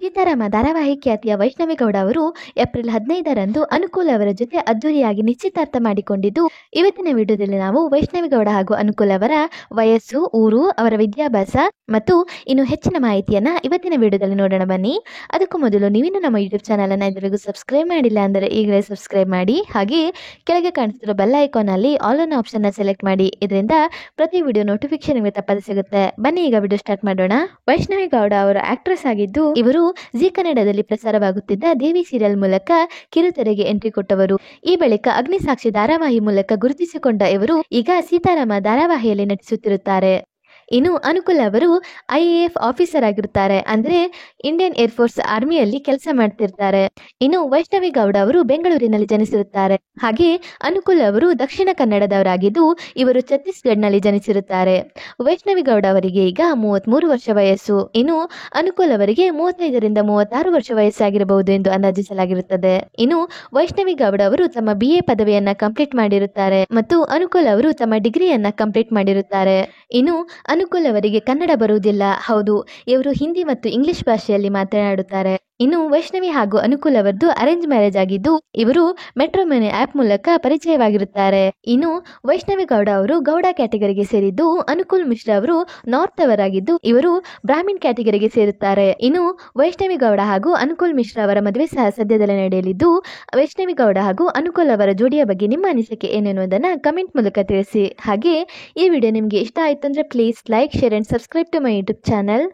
ಸೀತಾರಾಮ ಧಾರಾವಾಹಿ ಖ್ಯಾತಿಯ ವೈಷ್ಣವಿ ಗೌಡ ಅವರು ಏಪ್ರಿಲ್ 15ರಂದು ಅನುಕೂಲ್ ಅವರ ಜೊತೆ ಅದ್ದೂರಿಯಾಗಿ ನಿಶ್ಚಿತಾರ್ಥ ಮಾಡಿಕೊಂಡಿದ್ದು, ಇವತ್ತಿನ ವಿಡಿಯೋದಲ್ಲಿ ನಾವು ವೈಷ್ಣವಿ ಗೌಡ ಹಾಗೂ ಅನುಕೂಲ್ ಅವರ ವಯಸ್ಸು, ಊರು, ಅವರ ವಿದ್ಯಾಭ್ಯಾಸ ಮತ್ತು ಇನ್ನು ಹೆಚ್ಚಿನ ಮಾಹಿತಿಯನ್ನ ಇವತ್ತಿನ ವಿಡಿಯೋದಲ್ಲಿ ನೋಡೋಣ ಬನ್ನಿ. ಅದಕ್ಕೂ ಮೊದಲು ನೀವಿನ್ನು ನಮ್ಮ ಯೂಟ್ಯೂಬ್ ಚಾನಲ್ ಅನ್ನ ಇದುವರೆಗೂ ಸಬ್ಸ್ಕ್ರೈಬ್ ಮಾಡಿಲ್ಲ ಅಂದರೆ ಈಗಲೇ ಸಬ್ಸ್ಕ್ರೈಬ್ ಮಾಡಿ. ಹಾಗೆ ಕೆಳಗೆ ಕಾಣಿಸ್ತಿರೋ ಬೆಲ್ ಐಕಾನ್ ಅಲ್ಲಿ ಆಲ್ ಅನ್ ಆಪ್ಷನ್ ನ ಸೆಲೆಕ್ಟ್ ಮಾಡಿ. ಇದರಿಂದ ಪ್ರತಿ ವಿಡಿಯೋ ನೋಟಿಫಿಕೇಶನ್ ನಿಮಗೆ ತಪ್ಪದೆ ಸಿಗುತ್ತೆ. ಬನ್ನಿ ಈಗ ವಿಡಿಯೋ ಸ್ಟಾರ್ಟ್ ಮಾಡೋಣ. ವೈಷ್ಣವಿ ಗೌಡ ಅವರು ಆಕ್ಟ್ರೆಸ್ ಆಗಿದ್ದು, ಇವರು ಜಿ ಕನ್ನಡದಲ್ಲಿ ಪ್ರಸಾರವಾಗುತ್ತಿದ್ದ ದೇವಿ ಸೀರಿಯಲ್ ಮೂಲಕ ಕಿರುತೆರೆಗೆ ಎಂಟ್ರಿ ಕೊಟ್ಟವರು. ಈ ಬಳಿಕ ಅಗ್ನಿಸಾಕ್ಷಿ ಧಾರಾವಾಹಿ ಮೂಲಕ ಗುರುತಿಸಿಕೊಂಡ ಇವರು ಈಗ ಸೀತಾರಾಮ ಧಾರಾವಾಹಿಯಲ್ಲಿ ನಟಿಸುತ್ತಿರುತ್ತಾರೆ. ಇನ್ನು ಅನುಕೂಲ್ ಅವರು IAF ಆಫೀಸರ್ ಆಗಿರುತ್ತಾರೆ, ಅಂದ್ರೆ ಇಂಡಿಯನ್ ಏರ್ಫೋರ್ಸ್ ಆರ್ಮಿಯಲ್ಲಿ ಕೆಲಸ ಮಾಡ್ತಿರ್ತಾರೆ. ಇನ್ನು ವೈಷ್ಣವಿ ಗೌಡ ಅವರು ಬೆಂಗಳೂರಿನಲ್ಲಿ ಜನಿಸಿರುತ್ತಾರೆ. ಹಾಗೆ ಅನುಕೂಲ್ ಅವರು ದಕ್ಷಿಣ ಕನ್ನಡದವರಾಗಿದ್ದು, ಇವರು ಛತ್ತೀಸ್ಗಢ್ನಲ್ಲಿ ಜನಿಸಿರುತ್ತಾರೆ. ವೈಷ್ಣವಿ ಗೌಡ ಅವರಿಗೆ ಈಗ 33 ವರ್ಷ ವಯಸ್ಸು. ಇನ್ನು ಅನುಕೂಲ್ ಅವರಿಗೆ 35ರಿಂದ 36 ವರ್ಷ ವಯಸ್ಸಾಗಿರಬಹುದು ಎಂದು ಅಂದಾಜಿಸಲಾಗಿರುತ್ತದೆ. ಇನ್ನು ವೈಷ್ಣವಿ ಗೌಡ ಅವರು ತಮ್ಮ BA ಪದವಿಯನ್ನ ಕಂಪ್ಲೀಟ್ ಮಾಡಿರುತ್ತಾರೆ ಮತ್ತು ಅನುಕೂಲ್ ಅವರು ತಮ್ಮ ಡಿಗ್ರಿಯನ್ನ ಕಂಪ್ಲೀಟ್ ಮಾಡಿರುತ್ತಾರೆ. ಇನ್ನು ಅನುಕೂಲ್ ಅವರಿಗೆ ಕನ್ನಡ ಬರುವುದಿಲ್ಲ. ಹೌದು, ಇವರು ಹಿಂದಿ ಮತ್ತು ಇಂಗ್ಲಿಷ್ ಭಾಷೆಯಲ್ಲಿ ಮಾತನಾಡುತ್ತಾರೆ. ಇನ್ನು ವೈಷ್ಣವಿ ಹಾಗೂ ಅನುಕೂಲ್ ಅವರದ್ದು ಅರೇಂಜ್ ಮ್ಯಾರೇಜ್ ಆಗಿದ್ದು, ಇವರು ಮೆಟ್ರೋಮನಿ ಆಪ್ ಮೂಲಕ ಪರಿಚಯವಾಗಿರುತ್ತಾರೆ. ಇನ್ನು ವೈಷ್ಣವಿ ಗೌಡ ಅವರು ಗೌಡ ಕ್ಯಾಟಗರಿಗೆ ಸೇರಿದ್ದು, ಅನುಕೂಲ್ ಮಿಶ್ರಾ ಅವರು ನಾರ್ತ್ ಅವರಾಗಿದ್ದು, ಇವರು ಬ್ರಾಹ್ಮಿನ್ ಕ್ಯಾಟಗರಿಗೆ ಸೇರುತ್ತಾರೆ. ಇನ್ನು ವೈಷ್ಣವಿ ಗೌಡ ಹಾಗೂ ಅನುಕೂಲ್ ಮಿಶ್ರಾ ಅವರ ಮದುವೆ ಸಹ ಸದ್ಯದಲ್ಲೇ ನಡೆಯಲಿದ್ದು, ವೈಷ್ಣವಿ ಗೌಡ ಹಾಗೂ ಅನುಕೂಲ್ ಅವರ ಜೋಡಿಯ ಬಗ್ಗೆ ನಿಮ್ಮ ಅನಿಸಿಕೆ ಏನೆನ್ನುವುದನ್ನ ಕಮೆಂಟ್ ಮೂಲಕ ತಿಳಿಸಿ. ಹಾಗೆ ಈ ವಿಡಿಯೋ ನಿಮಗೆ ಇಷ್ಟ ಆಯ್ತು ಅಂದ್ರೆ please like, share and subscribe to my YouTube channel.